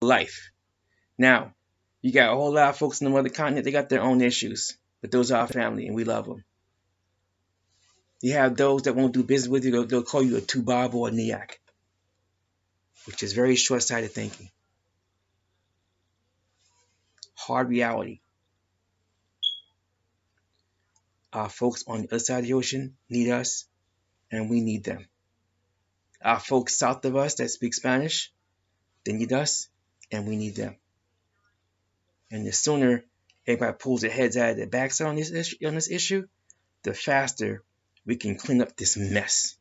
life. Now, you got a whole lot of folks in the other continent, they got their own issues, but those are our family, and we love them. You have those that won't do business with you, they'll call you a Tubab or a Niak, which is very short-sighted thinking. Hard reality. Our folks on the other side of the ocean need us, and we need them. Our folks south of us that speak Spanish, they need us, and we need them. And the sooner everybody pulls their heads out of their backside on this issue, the faster we can clean up this mess.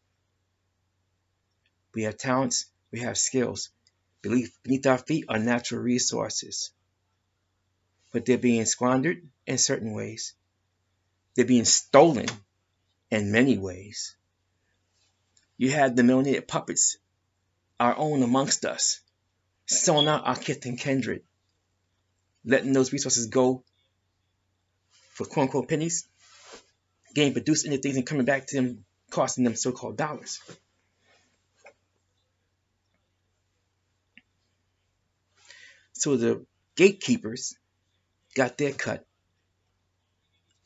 We have talents, we have skills. Beneath our feet are natural resources. But they're being squandered in certain ways. They're being stolen in many ways. You have the melanated puppets, our own amongst us, selling out our kith and kindred, letting those resources go for quote-unquote pennies, getting produced into things and coming back to them, costing them so-called dollars. So the gatekeepers got their cut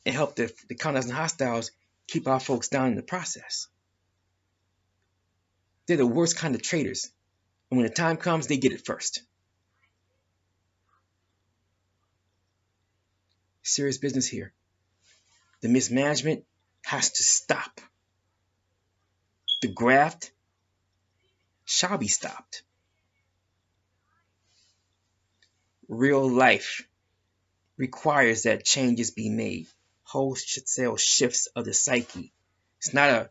and helped the colonizing hostiles keep our folks down in the process. They're the worst kind of traitors. And when the time comes, they get it first. Serious business here. The mismanagement has to stop. The graft shall be stopped. Real life requires that changes be made. Wholesale shifts of the psyche. It's not a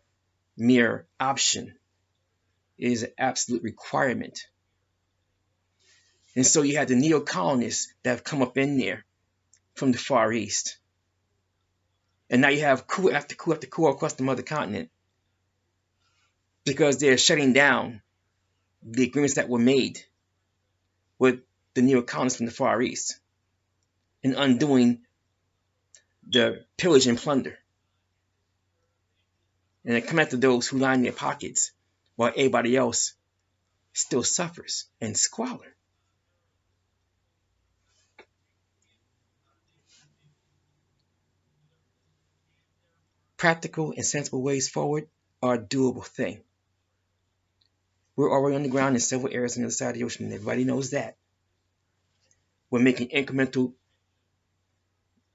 mere option. It is an absolute requirement. And so you have the neo-colonists that have come up in there from the Far East. And now you have coup after coup after coup across the mother continent because they're shutting down the agreements that were made with the neo-colonists from the Far East and undoing the pillage and plunder. And they come after those who line their pockets while everybody else still suffers in squalor. Practical and sensible ways forward are a doable thing. We're already on the ground in several areas on the other side of the ocean, and everybody knows that. We're making incremental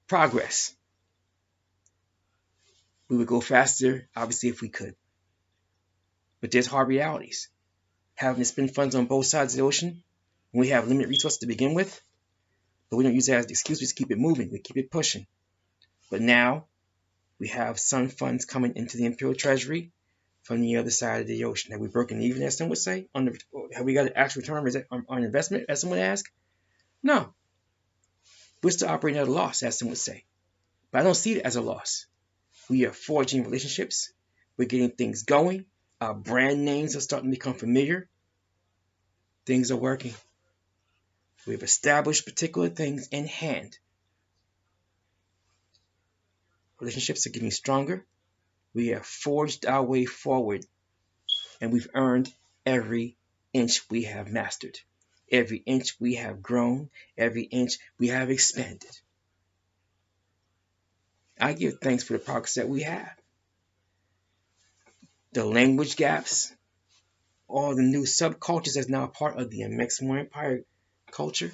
progress. We would go faster, obviously, if we could. But there's hard realities. Having to spend funds on both sides of the ocean when we have limited resources to begin with, but we don't use that as an excuse. We just keep it moving. We keep it pushing. But now we have some funds coming into the Imperial Treasury from the other side of the ocean. Have we broken even, as some would say? Have we got an actual return on investment, as some would ask? No. We're still operating at a loss, as some would say. But I don't see it as a loss. We are forging relationships. We're getting things going. Our brand names are starting to become familiar. Things are working. We've established particular things in hand. Relationships are getting stronger. We have forged our way forward, and we've earned every inch we have mastered. Every inch we have grown. Every inch we have expanded. I give thanks for the progress that we have. The language gaps, all the new subcultures that's now part of the Amexem-Moor-Empire culture,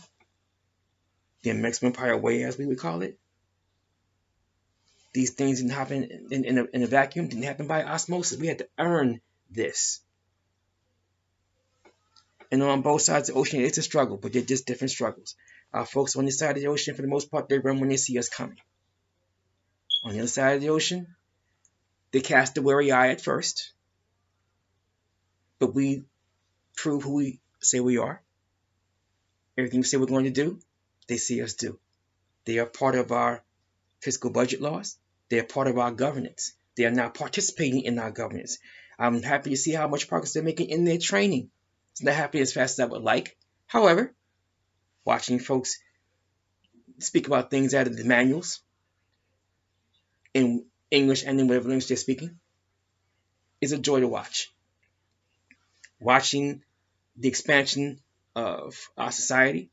the Amexem-Empire way, as we would call it. These things didn't happen in a vacuum, didn't happen by osmosis. We had to earn this. And on both sides of the ocean, it's a struggle, but they're just different struggles. Our folks on this side of the ocean, for the most part, they run when they see us coming. On the other side of the ocean, they cast a wary eye at first, but we prove who we say we are. Everything we say we're going to do, they see us do. They are part of our fiscal budget laws. They are part of our governance. They are now participating in our governance. I'm happy to see how much progress they're making in their training. It's not happening as fast as I would like. However, watching folks speak about things out of the manuals in English and in whatever language they're speaking is a joy to watch. Watching the expansion of our society.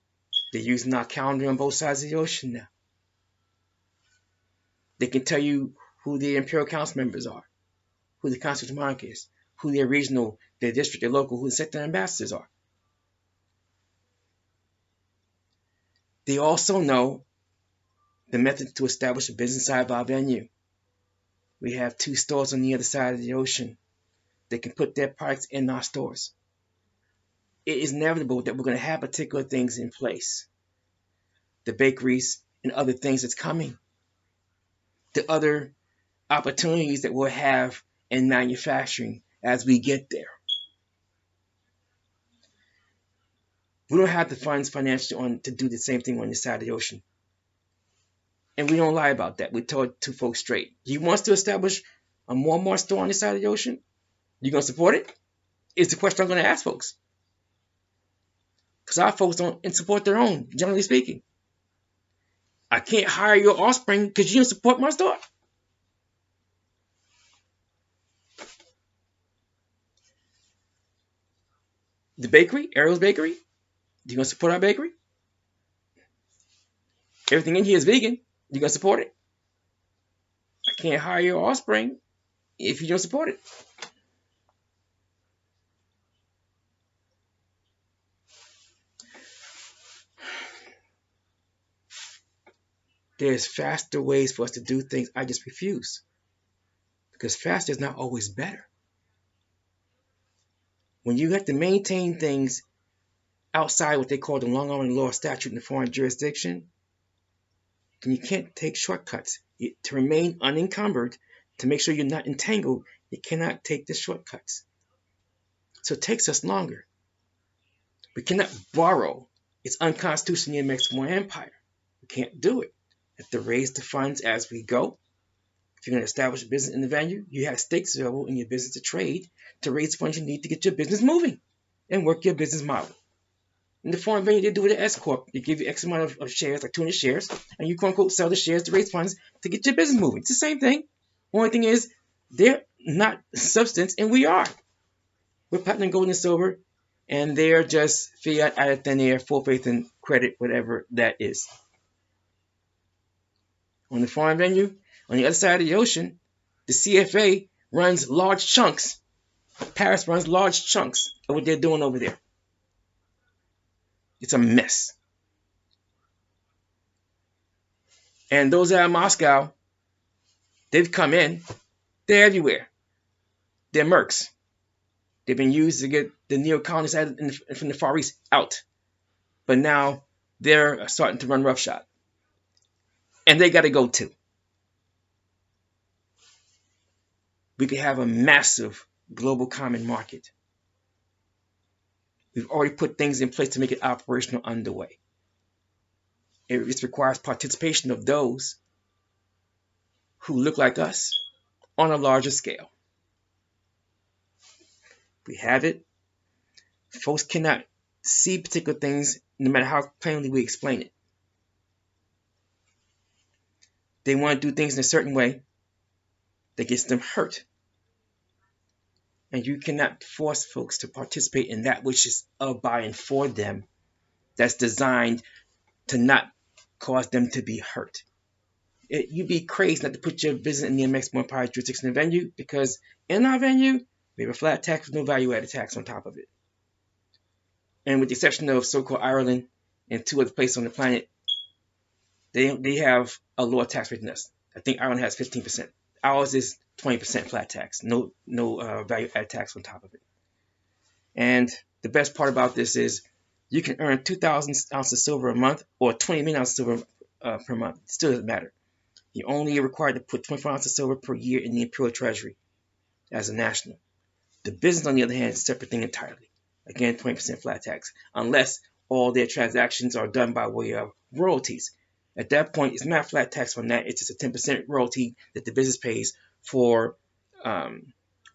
They're using our calendar on both sides of the ocean now. They can tell you who the Imperial Council members are, who the Constitutional-Monarch is, who their regional, their district, their local, who the sector ambassadors are. They also know the method to establish a business side of our venue. We have 2 stores on the other side of the ocean. They can put their products in our stores. It is inevitable that we're going to have particular things in place. The bakeries and other things that's coming. The other opportunities that we'll have in manufacturing as we get there. We don't have the funds financially to do the same thing on this side of the ocean. And we don't lie about that. We told 2 folks straight. You want us to establish a more store on this side of the ocean? You going to support it? Is the question I'm going to ask folks. Because our folks don't support their own, generally speaking. I can't hire your offspring because you don't support my store. The bakery, Ariel's Bakery, you going to support our bakery? Everything in here is vegan. You going to support it? I can't hire your offspring if you don't support it. There's faster ways for us to do things. I just refuse. Because faster is not always better. When you have to maintain things outside what they call the long arm and law statute in a foreign jurisdiction, then you can't take shortcuts. To remain unencumbered, to make sure you're not entangled, you cannot take the shortcuts. So it takes us longer. We cannot borrow. It's unconstitutional in the Amexem-Moor-Empire. We can't do it. We have to raise the funds as we go. If you're going to establish a business in the venue, you have stakes available in your business to trade to raise the funds you need to get your business moving and work your business model. In the foreign venue, they do it at S Corp. They give you X amount of shares, like 200 shares, and you quote-unquote sell the shares to raise funds to get your business moving. It's the same thing. Only thing is, they're not substance, and we are. We're platinum, gold, and silver, and they're just fiat out of thin air, full faith and credit, whatever that is. On the foreign venue, on the other side of the ocean, the CFA runs large chunks. Paris runs large chunks of what they're doing over there. It's a mess. And those out of Moscow, they've come in. They're everywhere. They're mercs. They've been used to get the neo-colonists from the Far East out. But now they're starting to run roughshod. And they got to go too. We could have a massive global common market. We've already put things in place to make it operational underway. It requires participation of those who look like us on a larger scale. We have it. Folks cannot see particular things no matter how plainly we explain it. They want to do things in a certain way that gets them hurt. And you cannot force folks to participate in that which is of, by, and for them, that's designed to not cause them to be hurt. You'd be crazy not to put your business in the Amexem-Moor-Empire jurisdiction venue, because in our venue, we have a flat tax with no value-added tax on top of it. And with the exception of so-called Ireland and 2 other places on the planet, they have a lower tax rate than us. I think Ireland has 15%. Ours is 20% flat tax, no value-added tax on top of it. And the best part about this is you can earn 2,000 ounces of silver a month or 20 million ounces of silver per month. It still doesn't matter. You're only required to put 24 ounces of silver per year in the Imperial Treasury as a national. The business, on the other hand, is a separate thing entirely. Again, 20% flat tax, unless all their transactions are done by way of royalties. At that point, it's not flat tax on that. It's just a 10% royalty that the business pays for all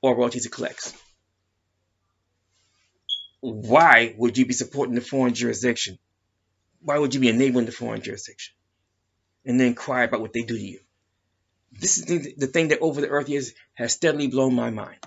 royalties it collects. Why would you be supporting the foreign jurisdiction? Why would you be enabling the foreign jurisdiction? And then cry about what they do to you. This is the thing that over the earth years has steadily blown my mind.